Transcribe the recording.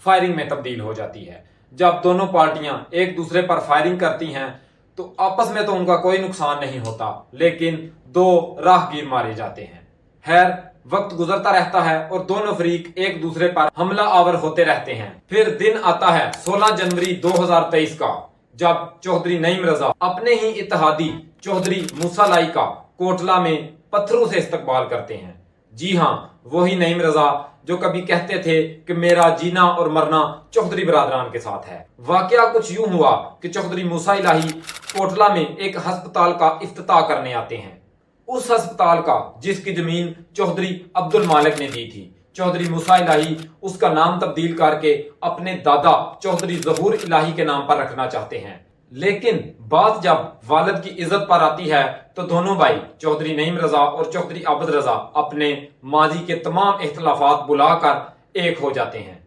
Firing में तब्दील हो जाती है। जब दोनों पार्टियां एक दूसरे पर फायरिंग करती हैं तो आपस में तो उनका कोई नुकसान नहीं होता, लेकिन दो राहगीर मारे जाते हैं। खैर, वक्त गुजरता रहता है और दोनों फरीक एक दूसरे पर हमला आवर होते रहते हैं। फिर दिन आता है 16 जनवरी 2023 का, जब चौधरी नईम रजा अपने ही इत्तेहादी चौधरी मूसा लाई का कोटला में पत्थरों से इस्तकबाल करते हैं। जी हाँ, वही नईम रजा जो कभी कहते थे कि मेरा जीना और मरना चौधरी बरादरान के साथ है। वाकया कुछ यूं हुआ कि चौधरी मूसा इलाही कोटला में एक अस्पताल का इफ्तिताह करने आते हैं। उस अस्पताल का जिसकी जमीन चौधरी अब्दुल मालिक ने दी थी, चौधरी मूसा इलाही उसका नाम तब्दील करके अपने दादा चौधरी ज़हूर इलाही के नाम पर रखना चाहते हैं। लेकिन बात जब वालिद की इज्जत पर आती है तो दोनों भाई चौधरी नईम रजा और चौधरी आबद रजा अपने माजी के तमाम इख्तलाफात बुलाकर एक हो जाते हैं।